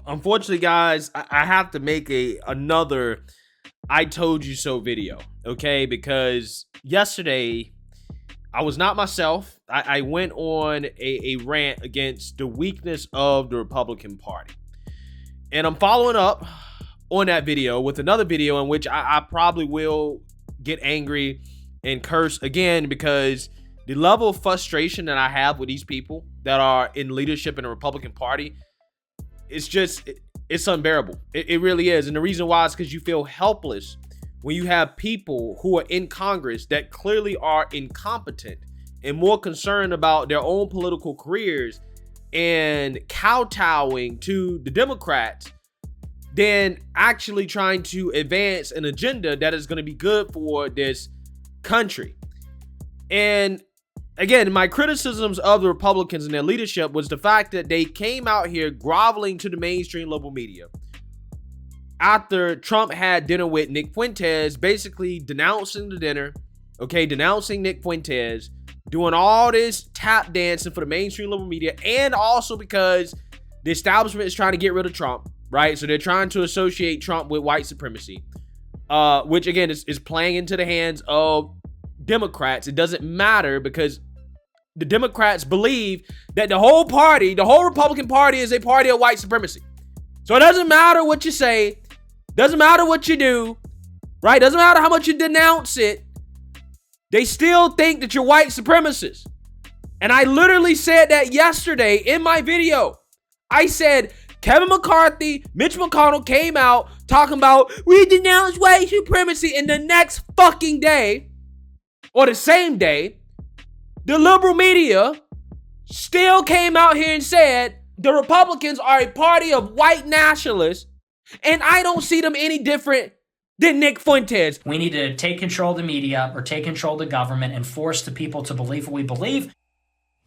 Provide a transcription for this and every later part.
Unfortunately, guys, I have to make another I told you so video, okay? Because yesterday I was not myself. I went on a rant against the weakness of the Republican Party. And I'm following up on that video with another video in which I probably will get angry and curse again, because the level of frustration that I have with these people that are in leadership in the Republican Party, it's unbearable. It really is. And the reason why is because you feel helpless when you have people who are in Congress that clearly are incompetent and more concerned about their own political careers and kowtowing to the Democrats than actually trying to advance an agenda that is going to be good for this country. And again, my criticisms of the Republicans and their leadership was the fact that they came out here groveling to the mainstream liberal media after Trump had dinner with Nick Fuentes, basically denouncing the dinner, denouncing Nick Fuentes, doing all this tap dancing for the mainstream liberal media, and also because the establishment is trying to get rid of Trump, right? So they're trying to associate Trump with white supremacy, which again is playing into the hands of Democrats. It doesn't matter because the Democrats believe that the whole Republican Party is a party of white supremacy. So it doesn't matter what you say, doesn't matter what you do, right? Doesn't matter how much you denounce it. They still think that you're white supremacists. And I literally said that yesterday in my video. I said Kevin McCarthy, Mitch McConnell came out talking about we denounce white supremacy, and the next fucking day, or the same day, the liberal media still came out here and said the Republicans are a party of white nationalists, and I don't see them any different than Nick Fuentes. We need to take control of the media or take control of the government and force the people to believe what we believe.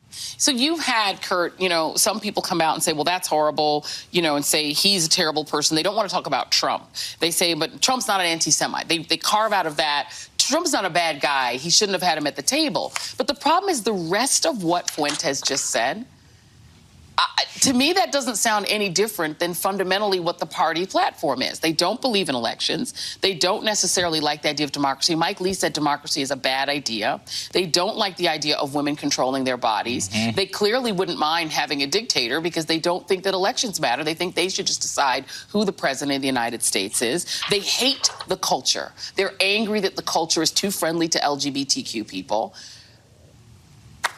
So you've had, Kurt, some people come out and say, well, that's horrible, and say he's a terrible person. They don't want to talk about Trump. They say, but Trump's not an anti-Semite. They carve out of that. Trump's not a bad guy. He shouldn't have had him at the table. But the problem is the rest of what Fuentes just said. To me, that doesn't sound any different than fundamentally what the party platform is. They don't believe in elections. They don't necessarily like the idea of democracy. Mike Lee said democracy is a bad idea. They don't like the idea of women controlling their bodies. Mm-hmm. They clearly wouldn't mind having a dictator because they don't think that elections matter. They think they should just decide who the president of the United States is. They hate the culture. They're angry that the culture is too friendly to LGBTQ people.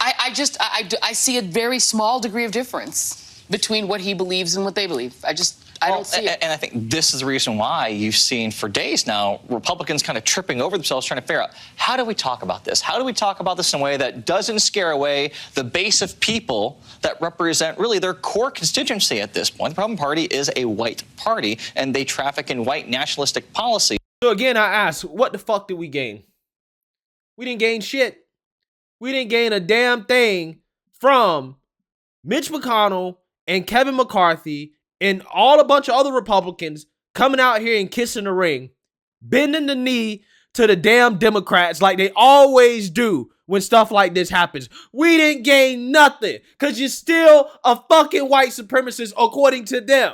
I see a very small degree of difference between what he believes and what they believe. I don't see it. And I think this is the reason why you've seen for days now Republicans kind of tripping over themselves trying to figure out, how do we talk about this? How do we talk about this in a way that doesn't scare away the base of people that represent really their core constituency at this point? The Republican Party is a white party, and they traffic in white nationalistic policy. So again, I ask, what the fuck did we gain? We didn't gain shit. We didn't gain a damn thing from Mitch McConnell and Kevin McCarthy and a bunch of other Republicans coming out here and kissing the ring, bending the knee to the damn Democrats like they always do when stuff like this happens. We didn't gain nothing because you're still a fucking white supremacist according to them.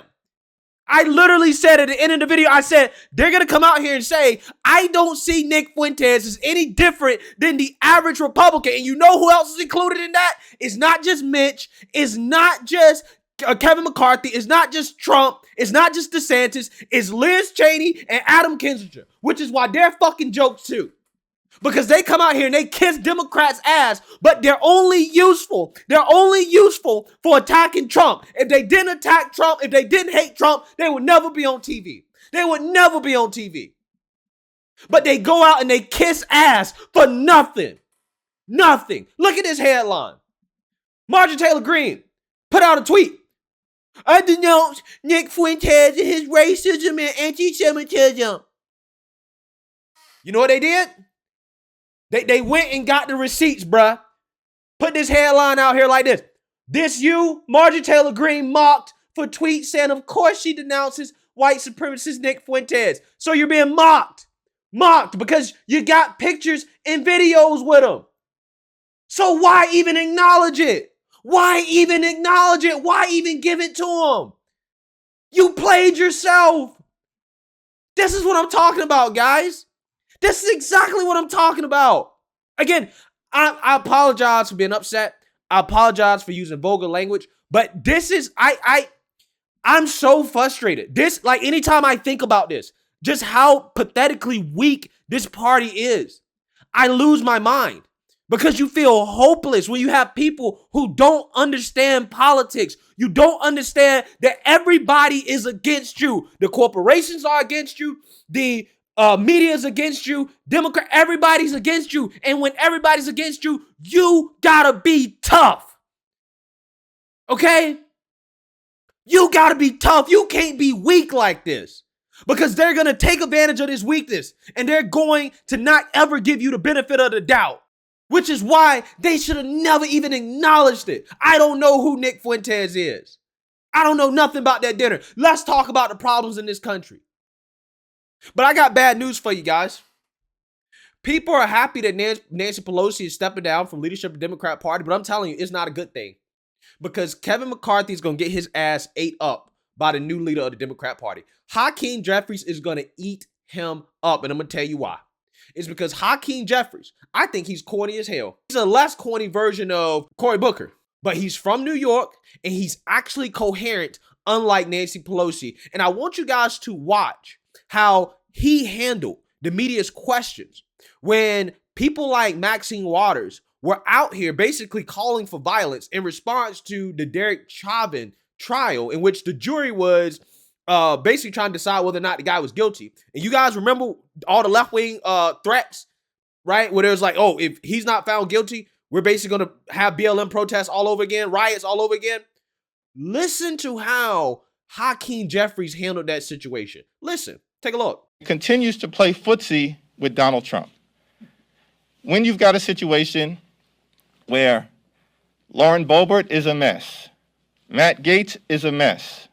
I literally said at the end of the video, I said, they're going to come out here and say, I don't see Nick Fuentes as any different than the average Republican. And you know who else is included in that? It's not just Mitch. It's not just Kevin McCarthy. It's not just Trump. It's not just DeSantis. It's Liz Cheney and Adam Kinzinger, which is why they're fucking jokes too. Because they come out here and they kiss Democrats' ass, but they're only useful. They're only useful for attacking Trump. If they didn't attack Trump, if they didn't hate Trump, they would never be on TV. They would never be on TV. But they go out and they kiss ass for nothing. Nothing. Look at this headline. Marjorie Taylor Greene put out a tweet. I denounce Nick Fuentes and his racism and anti-Semitism. You know what they did? They went and got the receipts, bruh. Put this headline out here like this. This you, Marjorie Taylor Greene, mocked for tweet saying, of course she denounces white supremacist Nick Fuentes. So you're being mocked. Mocked because you got pictures and videos with him. So why even acknowledge it? Why even acknowledge it? Why even give it to him? You played yourself. This is what I'm talking about, guys. This is exactly what I'm talking about. Again, I apologize for being upset. I apologize for using vulgar language, but this is, I'm so frustrated. This, like, anytime I think about this, just how pathetically weak this party is, I lose my mind. Because you feel hopeless when you have people who don't understand politics. You don't understand that everybody is against you. The corporations are against you. The media is against you. Democrat, everybody's against you. And when everybody's against you, you gotta be tough. Okay? You gotta be tough. You can't be weak like this. Because they're gonna take advantage of this weakness. And they're going to not ever give you the benefit of the doubt. Which is why they should have never even acknowledged it. I don't know who Nick Fuentes is. I don't know nothing about that dinner. Let's talk about the problems in this country. But I got bad news for you guys. People are happy that Nancy Pelosi is stepping down from leadership of the Democrat Party, but I'm telling you, it's not a good thing. Because Kevin McCarthy is going to get his ass ate up by the new leader of the Democrat Party. Hakeem Jeffries is going to eat him up, and I'm going to tell you why. It's because Hakeem Jeffries, I think he's corny as hell. He's a less corny version of Cory Booker, but he's from New York and he's actually coherent, unlike Nancy Pelosi. And I want you guys to watch how he handled the media's questions when people like Maxine Waters were out here basically calling for violence in response to the Derek Chauvin trial, in which the jury was basically trying to decide whether or not the guy was guilty. And you guys remember all the left-wing threats, right? Where there's like, oh, if he's not found guilty, we're basically going to have BLM protests all over again, riots all over again. Listen to how Hakeem Jeffries handled that situation. Listen, take a look. Continues to play footsie with Donald Trump. When you've got a situation where Lauren Boebert is a mess, Matt Gaetz is a mess,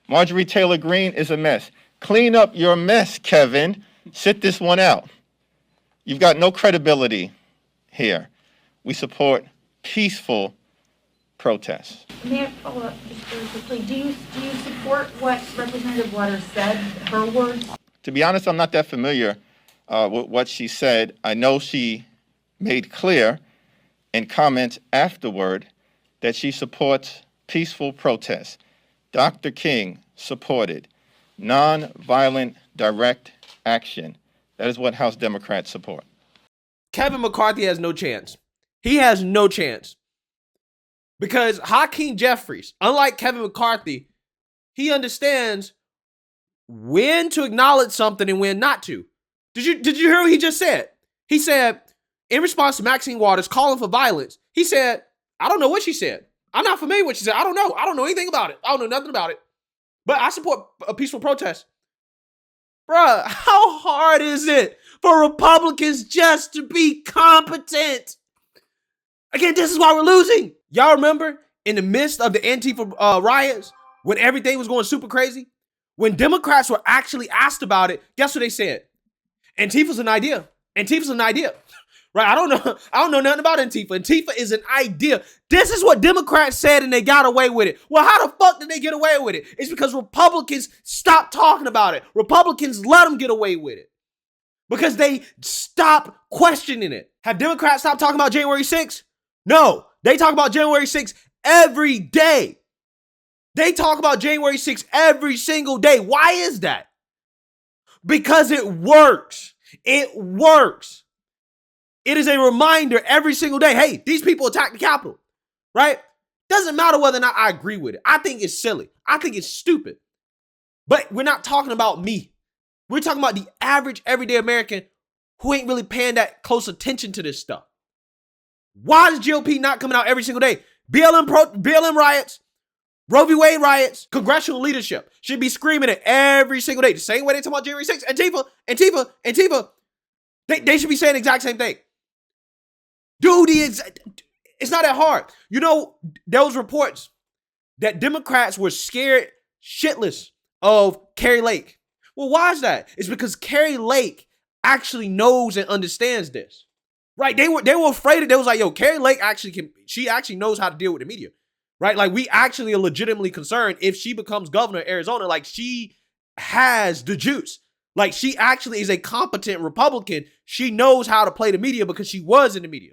Marjorie Taylor Greene is a mess. Clean up your mess, Kevin. Sit this one out. You've got no credibility here. We support peaceful protests. May I follow up just very quickly? Do you support what Representative Waters said, her words? To be honest, I'm not that familiar with what she said. I know she made clear in comments afterward that she supports peaceful protests. Dr. King supported nonviolent direct action. That is what House Democrats support. Kevin McCarthy has no chance. He has no chance. Because Hakeem Jeffries, unlike Kevin McCarthy, he understands when to acknowledge something and when not to. Did you hear what he just said? He said, in response to Maxine Waters calling for violence, he said, I don't know what she said. I'm not familiar with what she said. I don't know. I don't know anything about it. I don't know nothing about it. But I support a peaceful protest. Bruh, how hard is it for Republicans just to be competent? Again, this is why we're losing. Y'all remember in the midst of the Antifa riots, when everything was going super crazy? When Democrats were actually asked about it, guess what they said? Antifa's an idea. Antifa's an idea. Right? I don't know nothing about Antifa. Antifa is an idea. This is what Democrats said and they got away with it. Well, how the fuck did they get away with it? It's because Republicans stopped talking about it. Republicans let them get away with it. Because they stopped questioning it. Have Democrats stopped talking about January 6th? No. They talk about January 6th every day. They talk about January 6th every single day. Why is that? Because it works. It works. It is a reminder every single day. Hey, these people attacked the Capitol, right? Doesn't matter whether or not I agree with it. I think it's silly. I think it's stupid. But we're not talking about me. We're talking about the average everyday American who ain't really paying that close attention to this stuff. Why is GOP not coming out every single day? BLM riots, Roe v. Wade riots, congressional leadership should be screaming it every single day. The same way they talk about January 6th. Antifa. They should be saying the exact same thing. Dude, it's not that hard. You know, there was reports that Democrats were scared shitless of Kari Lake. Well, why is that? It's because Kari Lake actually knows and understands this. Right? They were afraid of it. They was like, yo, Kari Lake actually knows how to deal with the media. right? Like, we actually are legitimately concerned if she becomes governor of Arizona. Like, she has the juice. Like, she actually is a competent Republican. She knows how to play the media because she was in the media.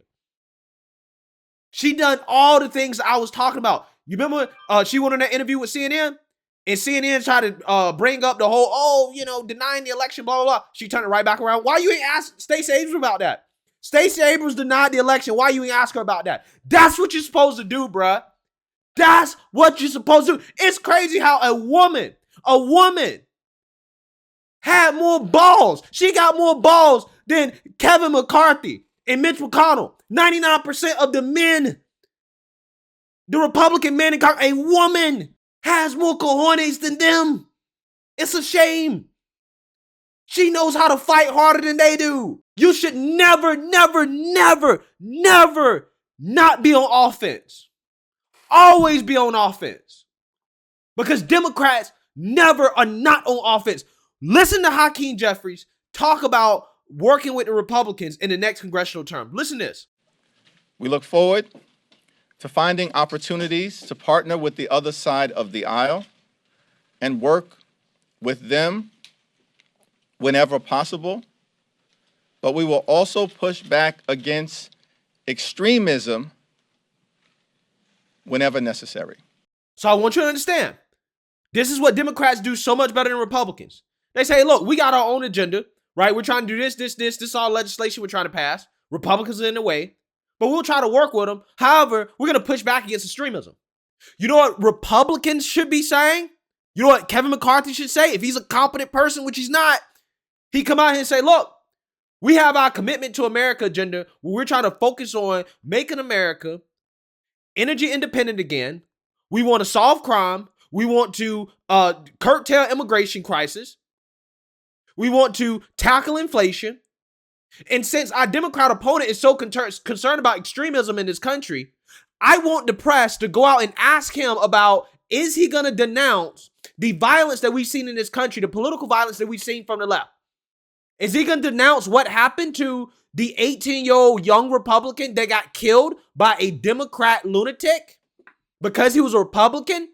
She done all the things I was talking about. You remember she went on that interview with CNN? And CNN tried to bring up the whole, denying the election, blah, blah, blah. She turned it right back around. Why you ain't ask Stacey Abrams about that? Stacey Abrams denied the election. Why you ain't ask her about that? That's what you're supposed to do, bruh. That's what you're supposed to do. It's crazy how a woman had more balls. She got more balls than Kevin McCarthy and Mitch McConnell. 99% of the men, the Republican men in Congress, a woman has more cojones than them. It's a shame. She knows how to fight harder than they do. You should never not be on offense. Always be on offense. Because Democrats never are not on offense. Listen to Hakeem Jeffries talk about working with the Republicans in the next congressional term. Listen to this. We look forward to finding opportunities to partner with the other side of the aisle and work with them whenever possible. But we will also push back against extremism whenever necessary. So I want you to understand, this is what Democrats do so much better than Republicans. They say, look, we got our own agenda, right? We're trying to do this is all legislation we're trying to pass. Republicans are in the way, but we'll try to work with them. However, we're going to push back against extremism. You know what Republicans should be saying? You know what Kevin McCarthy should say? If he's a competent person, which he's not, he come out here and say, look, we have our commitment to America agenda where we're trying to focus on making America energy independent again. We want to solve crime. We want to curtail immigration crisis. We want to tackle inflation. And since our Democrat opponent is so concerned about extremism in this country, I want the press to go out and ask him about, is he going to denounce the violence that we've seen in this country, the political violence that we've seen from the left? Is he going to denounce what happened to the 18-year-old young Republican that got killed by a Democrat lunatic because he was a Republican?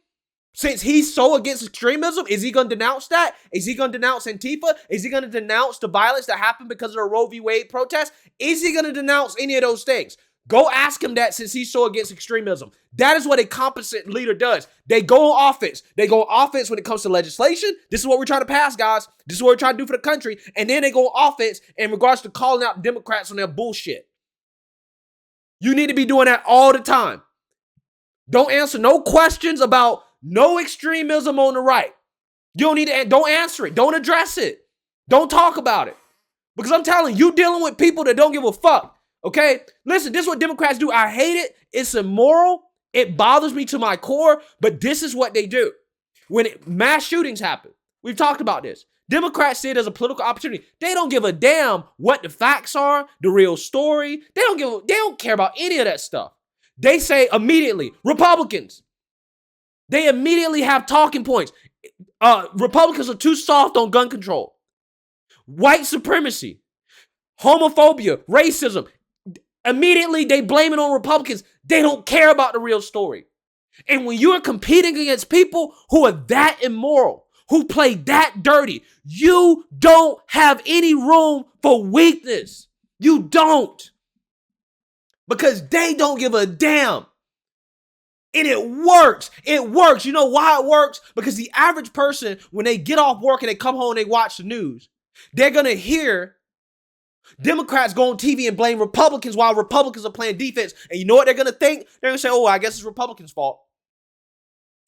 Since he's so against extremism, is he going to denounce that? Is he going to denounce Antifa? Is he going to denounce the violence that happened because of the Roe v. Wade protest? Is he going to denounce any of those things? Go ask him that, since he's so against extremism. That is what a competent leader does. They go on offense. They go on offense when it comes to legislation. This is what we're trying to pass, guys. This is what we're trying to do for the country. And then they go on offense in regards to calling out Democrats on their bullshit. You need to be doing that all the time. Don't answer no questions about no extremism on the right. You don't need to, don't answer it. Don't address it. Don't talk about it. Because I'm telling you, dealing with people that don't give a fuck. Okay? Listen, this is what Democrats do. I hate it. It's immoral. It bothers me to my core, but this is what they do. When mass shootings happen, we've talked about this. Democrats see it as a political opportunity. They don't give a damn what the facts are, the real story. They don't care about any of that stuff. They say immediately, Republicans, they immediately have talking points. Republicans are too soft on gun control. White supremacy, homophobia, racism. Immediately, they blame it on Republicans. They don't care about the real story. And when you're competing against people who are that immoral, who play that dirty, you don't have any room for weakness. You don't. Because they don't give a damn. And it works. It works. You know why it works? Because the average person, when they get off work and they come home and they watch the news, they're going to hear Democrats go on TV and blame Republicans while Republicans are playing defense. And you know what they're going to think? They're going to say, oh, I guess it's Republicans' fault.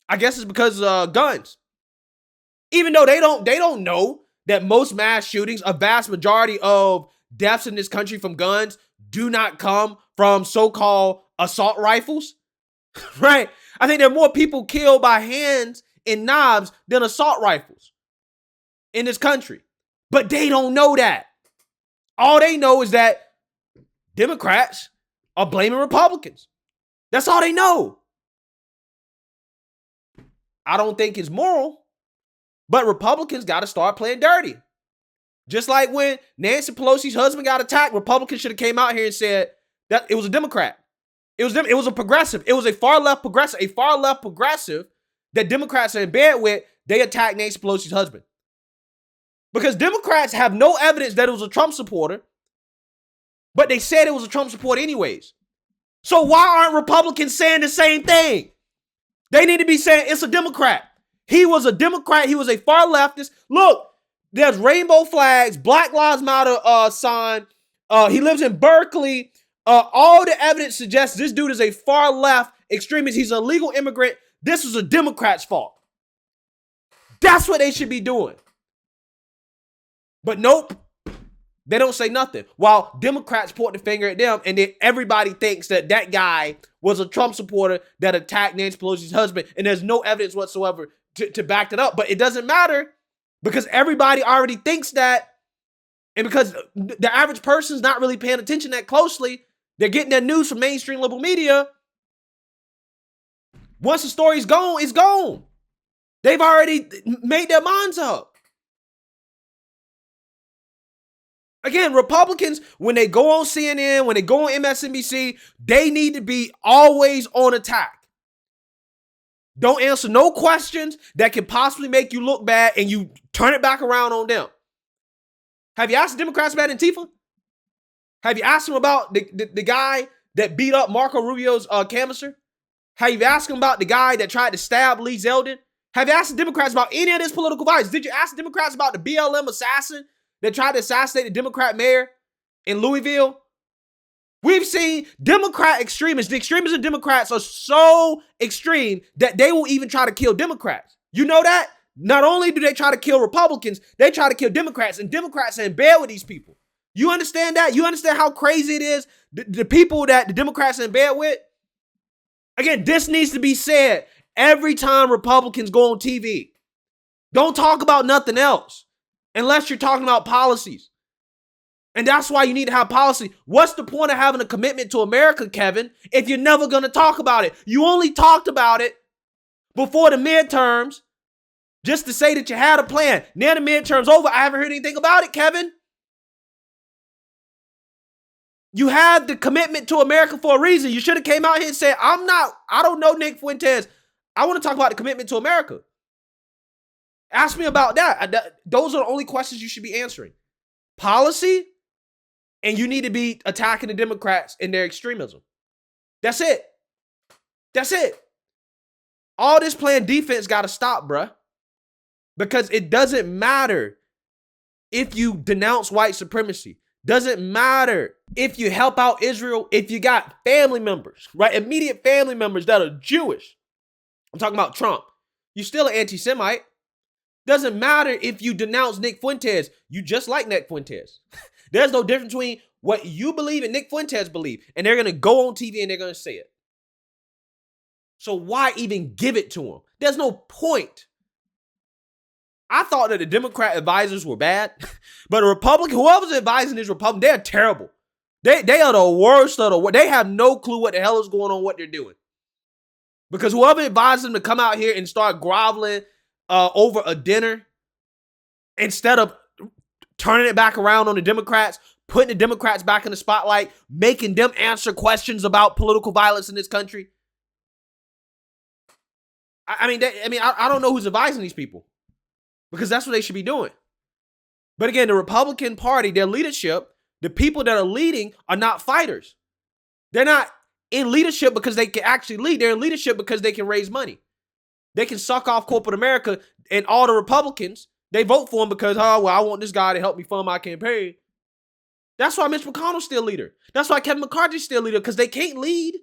I guess it's because guns. Even though they don't know that most mass shootings, a vast majority of deaths in this country from guns do not come from so-called assault rifles. Right? I think there are more people killed by hands and knives than assault rifles in this country. But they don't know that. All they know is that Democrats are blaming Republicans. That's all they know. I don't think it's moral, but Republicans got to start playing dirty. Just like when Nancy Pelosi's husband got attacked, Republicans should have came out here and said that it was a Democrat. It was them. It was a progressive. It was a far left progressive that Democrats are in bed with. They attacked Nancy Pelosi's husband. Because Democrats have no evidence that it was a Trump supporter, but they said it was a Trump supporter anyways. So why aren't Republicans saying the same thing? They need to be saying it's a Democrat. He was a Democrat. He was a far leftist. Look, there's rainbow flags, Black Lives Matter sign. He lives in Berkeley. All the evidence suggests this dude is a far left extremist. He's a legal immigrant. This was a Democrat's fault. That's what they should be doing. But nope, they don't say nothing. While Democrats point the finger at them, and then everybody thinks that that guy was a Trump supporter that attacked Nancy Pelosi's husband, and there's no evidence whatsoever to back that up. But it doesn't matter because everybody already thinks that, and because the average person's not really paying attention that closely, they're getting their news from mainstream liberal media. Once the story's gone, it's gone. They've already made their minds up. Again, Republicans, when they go on CNN, when they go on MSNBC, they need to be always on attack. Don't answer no questions that can possibly make you look bad and you turn it back around on them. Have you asked the Democrats about Antifa? Have you asked them about the guy that beat up Marco Rubio's canvasser? Have you asked them about the guy that tried to stab Lee Zeldin? Have you asked the Democrats about any of this political violence? Did you ask the Democrats about the BLM assassin that tried to assassinate the Democrat mayor in Louisville? We've seen Democrat extremists. The extremists of Democrats are so extreme that they will even try to kill Democrats. You know that? Not only do they try to kill Republicans, they try to kill Democrats, and Democrats are in bed with these people. You understand that? You understand how crazy it is? The people that the Democrats are in bed with? Again, this needs to be said every time Republicans go on TV. Don't talk about nothing else unless you're talking about policies. And that's why you need to have policy. What's the point of having a commitment to America, Kevin, if you're never going to talk about it? You only talked about it before the midterms just to say that you had a plan. Now the midterm's over. I haven't heard anything about it, Kevin. You have the commitment to America for a reason. You should have came out here and said, I don't know Nick Fuentes. I want to talk about the commitment to America. Ask me about that. Those are the only questions you should be answering. Policy, and you need to be attacking the Democrats and their extremism. That's it. That's it. All this playing defense got to stop, bruh. Because it doesn't matter if you denounce white supremacy. Doesn't matter if you help out Israel, if you got family members, right? Immediate family members that are Jewish. I'm talking about Trump. You're still an anti-Semite. Doesn't matter if you denounce Nick Fuentes. You just like Nick Fuentes. There's no difference between what you believe and Nick Fuentes believe. And they're going to go on TV and they're going to say it. So why even give it to them? There's no point. I thought that the Democrat advisors were bad, but a Republican, whoever's advising this Republican, they're terrible. They are the worst of the worst. They have no clue what the hell is going on, what they're doing. Because whoever advised them to come out here and start groveling over a dinner, instead of turning it back around on the Democrats, putting the Democrats back in the spotlight, making them answer questions about political violence in this country. I don't know who's advising these people. Because that's what they should be doing. But again, the Republican Party, their leadership, the people that are leading are not fighters. They're not in leadership because they can actually lead. They're in leadership because they can raise money. They can suck off corporate America, and all the Republicans, they vote for him because, I want this guy to help me fund my campaign. That's why Mitch McConnell's still leader. That's why Kevin McCarthy's still leader, because they can't lead.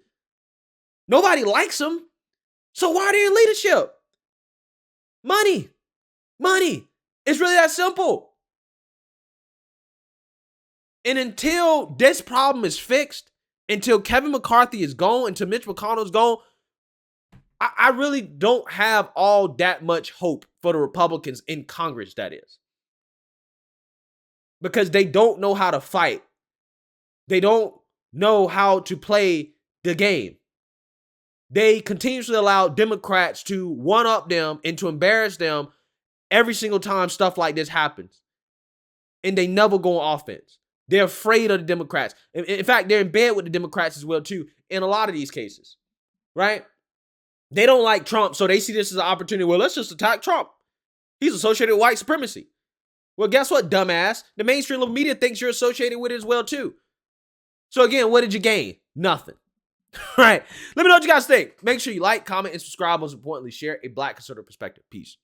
Nobody likes them. So why are they in leadership? Money. Money. It's really that simple. And until this problem is fixed, until Kevin McCarthy is gone, until Mitch McConnell is gone, I really don't have all that much hope for the Republicans in Congress, that is. Because they don't know how to fight. They don't know how to play the game. They continuously allow Democrats to one-up them and to embarrass them every single time stuff like this happens. And they never go on offense. They're afraid of the Democrats. In fact, they're in bed with the Democrats as well, too, in a lot of these cases, right? They don't like Trump, so they see this as an opportunity. Well, let's just attack Trump. He's associated with white supremacy. Well, guess what, dumbass? The mainstream media thinks you're associated with it as well, too. So again, what did you gain? Nothing. All right. Let me know what you guys think. Make sure you like, comment, and subscribe. Most importantly, share a Black conservative perspective. Peace.